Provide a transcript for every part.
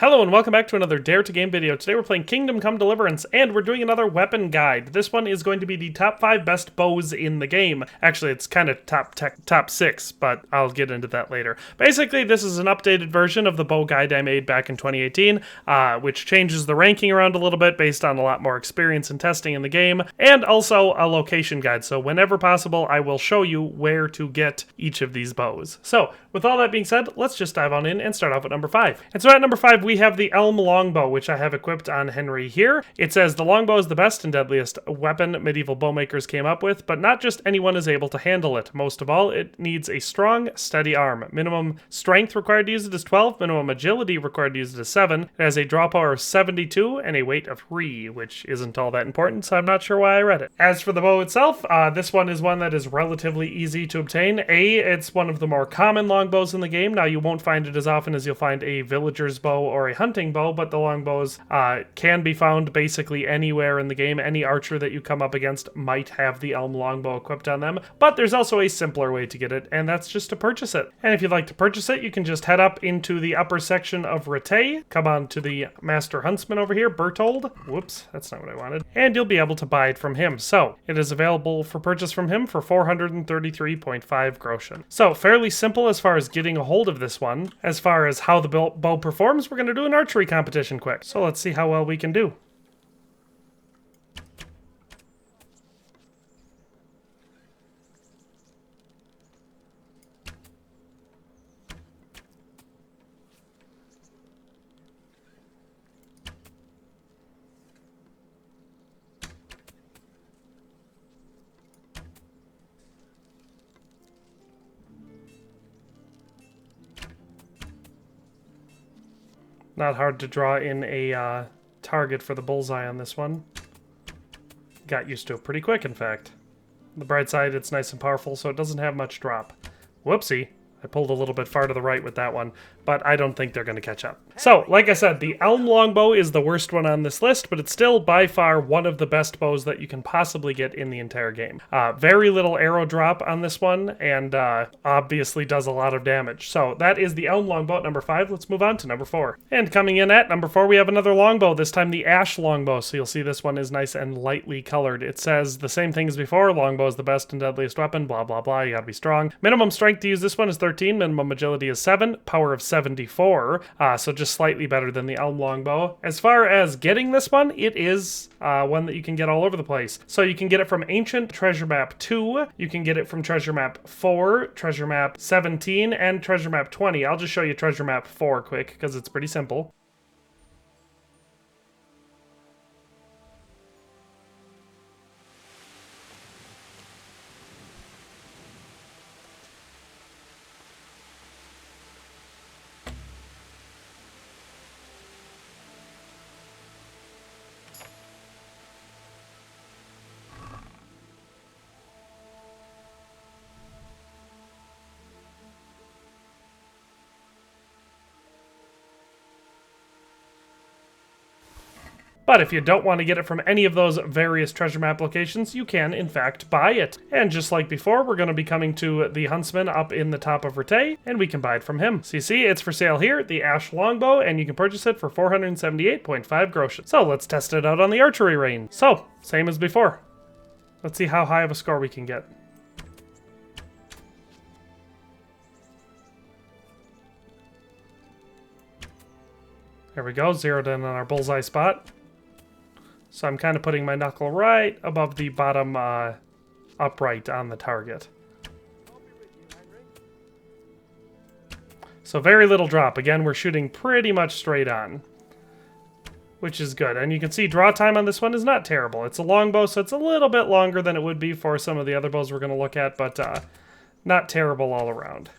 Hello and welcome back to another Dare to Game video. Today we're playing Kingdom Come Deliverance and we're doing another weapon guide. This one is going to be the top 5 best bows in the game. Actually, it's kind of top 6, but I'll get into that later. Basically, this is an updated version of the bow guide I made back in 2018, which changes the ranking around a little bit based on a lot more experience and testing in the game, and also a location guide. So whenever possible, I will show you where to get each of these bows. So with all that being said, let's just dive on in and start off with number 5. And so at number 5, we have the Elm Longbow, which I have equipped on Henry here. It says the longbow is the best and deadliest weapon medieval bowmakers came up with, but not just anyone is able to handle it. Most of all, it needs a strong, steady arm. Minimum strength required to use it is 12, minimum agility required to use it is 7. It has a draw power of 72 and a weight of 3, which isn't all that important, so I'm not sure why I read it. As for the bow itself, this one is one that is relatively easy to obtain. It's one of the more common longbows in the game. Now, you won't find it as often as you'll find a villager's bow or a hunting bow, but the longbows can be found basically anywhere in the game. Any archer that you come up against might have the Elm Longbow equipped on them, but there's also a simpler way to get it, and that's just to purchase it. And if you'd like to purchase it, you can just head up into the upper section of Rattay, come on to the Master Huntsman over here, Bertold. Whoops, that's not what I wanted. And you'll be able to buy it from him. So, it is available for purchase from him for 433.5 groschen. So, fairly simple as far as getting a hold of this one. As far as how the bow performs, we're going to do an archery competition quick. So let's see how well we can do. Not hard to draw in a target for the bullseye on this one. Got used to it pretty quick, in fact. On the bright side, it's nice and powerful, so it doesn't have much drop. Whoopsie. I pulled a little bit far to the right with that one, but I don't think they're going to catch up. So, like I said, the Elm Longbow is the worst one on this list, but it's still by far one of the best bows that you can possibly get in the entire game. Very little arrow drop on this one, and obviously does a lot of damage. So, that is the Elm Longbow at number 5. Let's move on to number 4. And coming in at number 4, we have another longbow, this time the Ash Longbow. So you'll see this one is nice and lightly colored. It says the same thing as before, longbow is the best and deadliest weapon, blah, blah, blah, you gotta be strong. Minimum strength to use this one is 13, minimum agility is 7, power of 74, so just slightly better than the Elm Longbow. As far as getting this one, it is one that you can get all over the place. So you can get it from Ancient Treasure Map 2, you can get it from Treasure Map 4, Treasure Map 17, and Treasure Map 20. I'll just show you Treasure Map 4 quick, because it's pretty simple. But if you don't want to get it from any of those various treasure map locations, you can, in fact, buy it. And just like before, we're going to be coming to the Huntsman up in the top of Rattay, and we can buy it from him. So you see, it's for sale here, the Ash Longbow, and you can purchase it for 478.5 groschen. So let's test it out on the archery range. So, same as before. Let's see how high of a score we can get. There we go, zeroed in on our bullseye spot. So I'm kind of putting my knuckle right above the bottom upright on the target. So very little drop. Again, we're shooting pretty much straight on, which is good. And you can see draw time on this one is not terrible. It's a longbow, so it's a little bit longer than it would be for some of the other bows we're going to look at, but not terrible all around.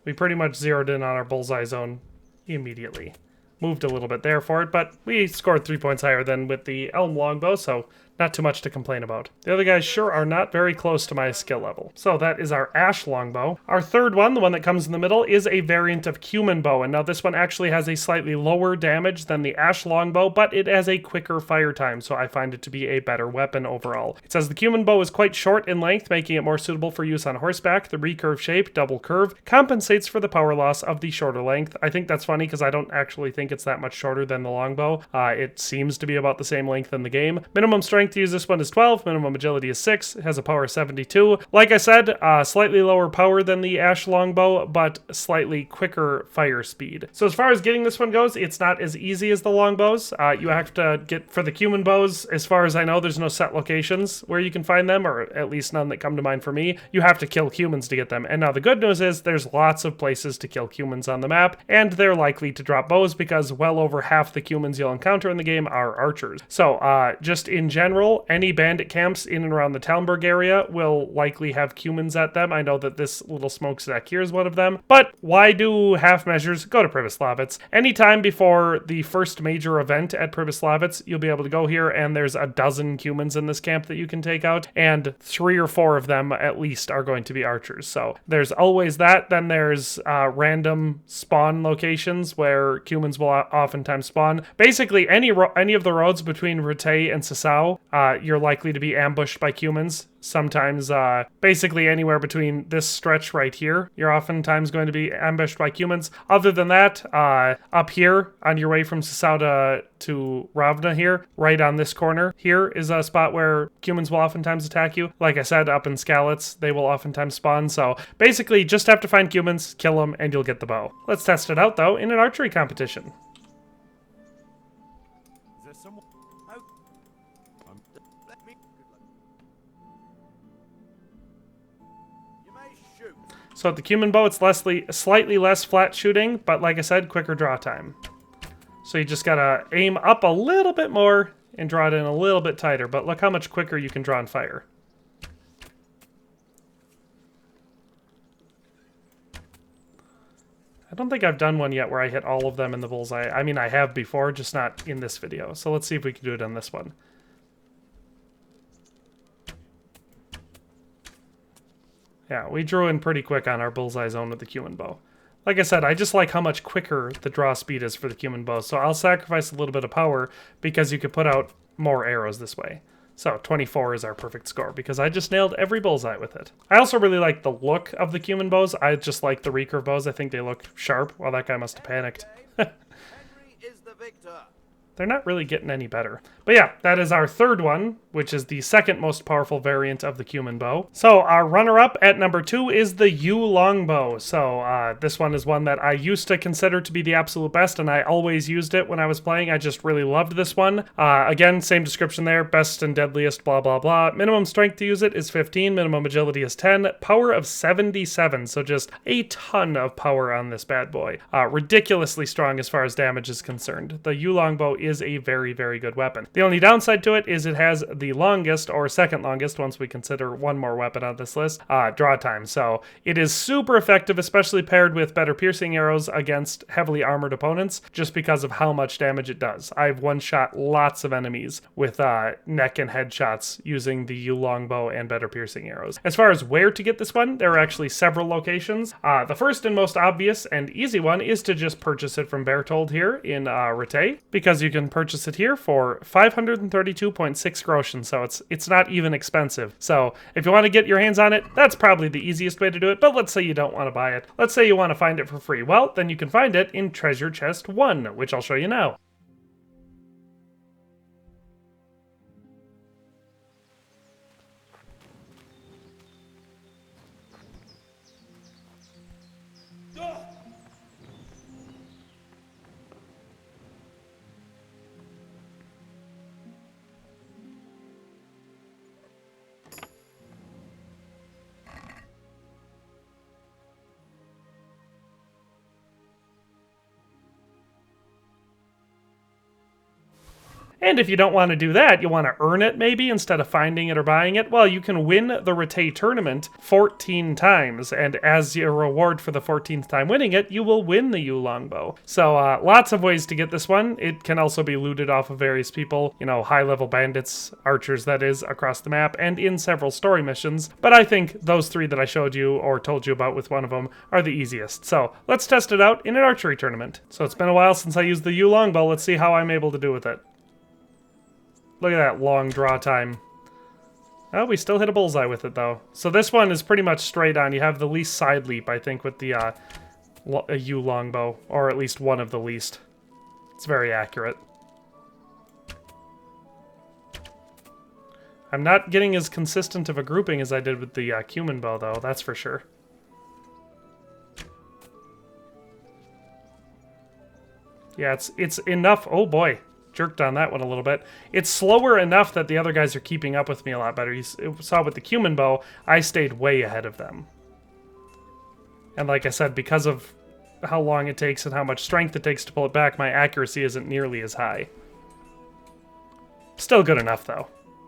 We pretty much zeroed in on our bullseye zone immediately. Moved a little bit there for it, but we scored 3 points higher than with the Elm Longbow, so not too much to complain about. The other guys sure are not very close to my skill level. So that is our Ash Longbow. Our third one, the one that comes in the middle, is a variant of Cuman Bow, and now this one actually has a slightly lower damage than the Ash Longbow, but it has a quicker fire time, so I find it to be a better weapon overall. It says the Cuman Bow is quite short in length, making it more suitable for use on horseback. The recurve shape, double curve, compensates for the power loss of the shorter length. I think that's funny because I don't actually think it's that much shorter than the longbow. It seems to be about the same length in the game. Minimum strength to use this one is 12, minimum agility is 6, it has a power of 72. Like I said, slightly lower power than the Ash Longbow, but slightly quicker fire speed. So as far as getting this one goes, it's not as easy as the longbows. You have to get, for the Cuman bows, as far as I know, there's no set locations where you can find them, or at least none that come to mind for me. You have to kill humans to get them. And now the good news is there's lots of places to kill humans on the map, and they're likely to drop bows because well over half the humans you'll encounter in the game are archers. So just in general, any bandit camps in and around the Talmberg area will likely have Cumans at them. I know that this little smokestack here is one of them, but why do half measures? Go to Pribyslavitz. Anytime before the first major event at Pribyslavitz, you'll be able to go here, and there's a dozen Cumans in this camp that you can take out, and 3 or 4 of them at least are going to be archers. So there's always that. Then there's random spawn locations where Cumans will oftentimes spawn. Basically, any of the roads between Rutay and Sasau, you're likely to be ambushed by Cumans. Sometimes, basically anywhere between this stretch right here, you're oftentimes going to be ambushed by Cumans. Other than that, up here on your way from Sasau to Ravna here, right on this corner here is a spot where Cumans will oftentimes attack you. Like I said, up in Skalitz, they will oftentimes spawn. So basically, just have to find Cumans, kill them, and you'll get the bow. Let's test it out though in an archery competition. So at the Cuman Bow, it's slightly less flat shooting, but like I said, quicker draw time. So you just gotta aim up a little bit more and draw it in a little bit tighter, but look how much quicker you can draw and fire. I don't think I've done one yet where I hit all of them in the bullseye. I mean, I have before, just not in this video. So let's see if we can do it on this one. Yeah, we drew in pretty quick on our bullseye zone with the Cuman Bow. Like I said, I just like how much quicker the draw speed is for the Cuman Bow, so I'll sacrifice a little bit of power because you could put out more arrows this way. So 24 is our perfect score because I just nailed every bullseye with it. I also really like the look of the Cuman Bows. I just like the recurve bows. I think they look sharp. Well, that guy must have panicked. Henry is the victor. They're not really getting any better. But yeah, that is our third one, which is the second most powerful variant of the Cuman Bow. So our runner-up at number 2 is the Yew Longbow. So this one is one that I used to consider to be the absolute best, and I always used it when I was playing. I just really loved this one. Again, same description there, best and deadliest, blah, blah, blah. Minimum strength to use it is 15, minimum agility is 10, power of 77, so just a ton of power on this bad boy. Ridiculously strong as far as damage is concerned. The Yew Longbow is a very, very good weapon. The only downside to it is it has the longest, or second longest, once we consider one more weapon on this list, draw time. So it is super effective, especially paired with better piercing arrows against heavily armored opponents, just because of how much damage it does. I've one-shot lots of enemies with neck and head shots using the Yew Longbow and better piercing arrows. As far as where to get this one, there are actually several locations. The first and most obvious and easy one is to just purchase it from Berthold here in Rutay, because you can purchase it here for 532.6 groschen, so it's not even expensive. So if you want to get your hands on it, that's probably the easiest way to do it, but let's say you don't want to buy it. Let's say you want to find it for free. Well, then you can find it in Treasure Chest 1, which I'll show you now. And if you don't want to do that, you want to earn it maybe instead of finding it or buying it, well, you can win the Archery Tournament 14 times, and as your reward for the 14th time winning it, you will win the Yew Longbow. So lots of ways to get this one. It can also be looted off of various people, you know, high-level bandits, archers that is, across the map, and in several story missions. But I think those 3 that I showed you or told you about with one of them are the easiest. So let's test it out in an archery tournament. So it's been a while since I used the Yew Longbow. Let's see how I'm able to do with it. Look at that long draw time. Oh, we still hit a bullseye with it, though. So this one is pretty much straight on. You have the least side leap, I think, with the Yew Longbow, or at least one of the least. It's very accurate. I'm not getting as consistent of a grouping as I did with the Cuman Bow, though, that's for sure. Yeah, it's enough. Oh, boy. Jerked on that one a little bit. It's slower enough that the other guys are keeping up with me a lot better. You saw with the Cuman Bow, I stayed way ahead of them. And like I said, because of how long it takes and how much strength it takes to pull it back, my accuracy isn't nearly as high. Still good enough, though.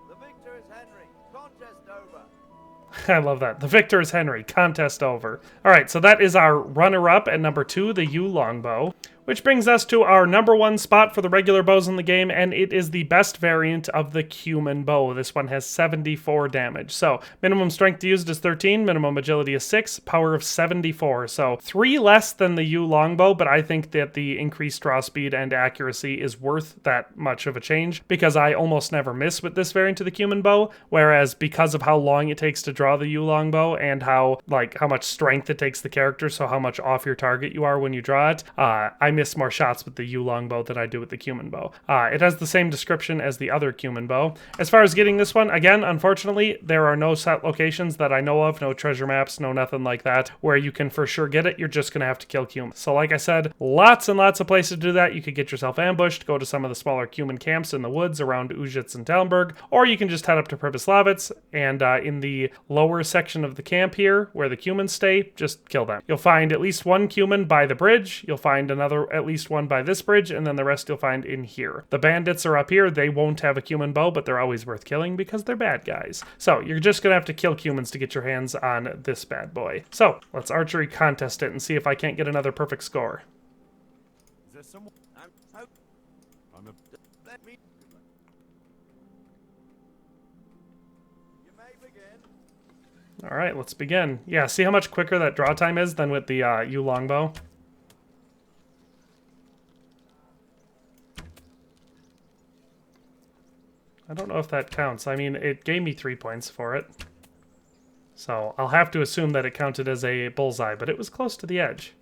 The victor is Henry. Contest over. I love that. The victor is Henry. Contest over. All right, so that is our runner-up at number 2, the Yew Longbow. Which brings us to our number 1 spot for the regular bows in the game, and it is the best variant of the Cuman Bow. This one has 74 damage. So, minimum strength used is 13, minimum agility is 6, power of 74. So, 3 less than the Yew Longbow, but I think that the increased draw speed and accuracy is worth that much of a change, because I almost never miss with this variant of the Cuman Bow, whereas because of how long it takes to draw the Yew Longbow and how much strength it takes the character, so how much off your target you are when you draw it, I miss more shots with the Yew Longbow than I do with the Cuman Bow. It has the same description as the other Cuman Bow. As far as getting this one, again, unfortunately, there are no set locations that I know of, no treasure maps, no nothing like that, where you can for sure get it. You're just going to have to kill Cuman. So like I said, lots and lots of places to do that. You could get yourself ambushed, go to some of the smaller Cuman camps in the woods around Ujits and Talmberg, or you can just head up to Pribyslavitz, and in the lower section of the camp here, where the Cumans stay, just kill them. You'll find at least one Cuman by the bridge, you'll find another at least one by this bridge, and then the rest you'll find in here. The bandits are up here. They won't have a Cuman Bow, but they're always worth killing because they're bad guys. So you're just gonna have to kill Cumans to get your hands on this bad boy. So let's archery contest it and see if I can't get another perfect score. Is there someone? Let me. You may begin. All right, let's begin. Yeah, see how much quicker that draw time is than with the Yew Longbow? I don't know if that counts. I mean, it gave me 3 points for it. So I'll have to assume that it counted as a bullseye, but it was close to the edge.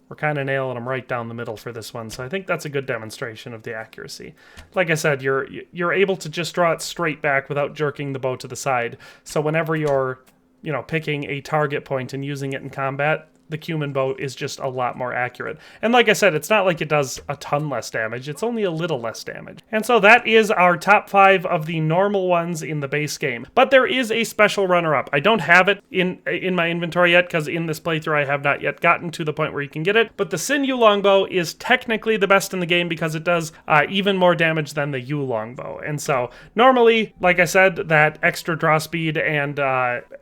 We're kind of nailing them right down the middle for this one, so I think that's a good demonstration of the accuracy. Like I said, you're able to just draw it straight back without jerking the bow to the side. So whenever you're, you know, picking a target point and using it in combat, the Cuman Bow is just a lot more accurate. And like I said, it's not like it does a ton less damage, it's only a little less damage. And so that is our top 5 of the normal ones in the base game. But there is a special runner-up. I don't have it in my inventory yet, because in this playthrough I have not yet gotten to the point where you can get it. But the Yew Longbow is technically the best in the game because it does even more damage than the Yew Longbow. And so normally, like I said, that extra draw speed and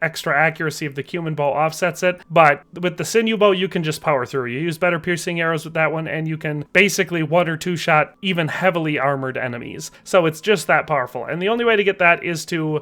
extra accuracy of the Cuman Bow offsets it. But with the Yew Bow, you can just power through. You use better piercing arrows with that one, and you can basically 1 or 2 shot even heavily armored enemies. So it's just that powerful. And the only way to get that is to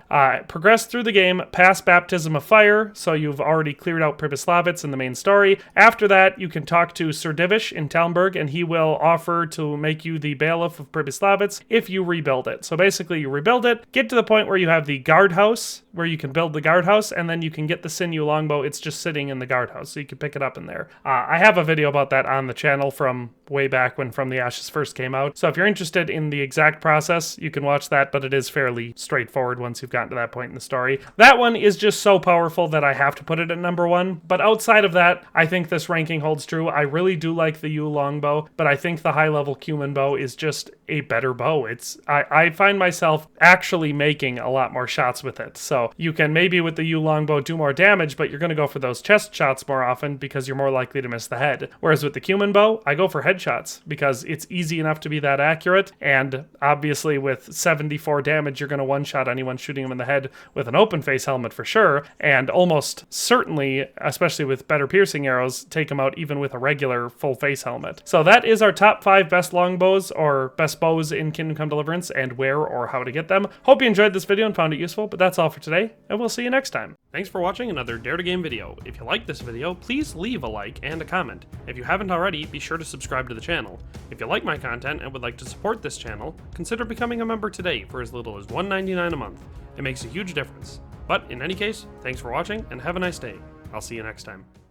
progress through the game, pass Baptism of Fire, so you've already cleared out Pribyslavitz in the main story. After that, you can talk to Sir Divish in Talmberg, and he will offer to make you the Bailiff of Pribyslavitz if you rebuild it. So basically, you rebuild it, get to the point where you have the guardhouse, where you can build the guardhouse, and then you can get the Yew Longbow. It's just sitting in the guardhouse, so you can pick it up in there. I have a video about that on the channel from way back when From the Ashes first came out. So if you're interested in the exact process, you can watch that, but it is fairly straightforward once you've gotten to that point in the story. That one is just so powerful that I have to put it at number 1, but outside of that, I think this ranking holds true. I really do like the Yew Longbow, but I think the high-level Cuman Bow is just a better bow. I find myself actually making a lot more shots with it. So you can maybe with the Yew Longbow do more damage, but you're going to go for those chest shots more often because you're more likely to miss the head. Whereas with the Cuman Bow, I go for headshots because it's easy enough to be that accurate, and obviously with 74 damage, you're going to one-shot anyone shooting him in the head with an open face helmet for sure, and almost certainly, especially with better piercing arrows, take him out even with a regular full face helmet. So that is our top 5 best longbows or best bows in Kingdom Come Deliverance and where or how to get them. Hope you enjoyed this video and found it useful, but that's all for today, and we'll see you next time. Thanks for watching another Dare to Game video. If you liked this video, please leave a like and a comment. If you haven't already, be sure to subscribe to the channel. If you like my content and would like to support this channel, consider becoming a member today for as little as $1.99 a month. It makes a huge difference. But in any case, thanks for watching and have a nice day. I'll see you next time.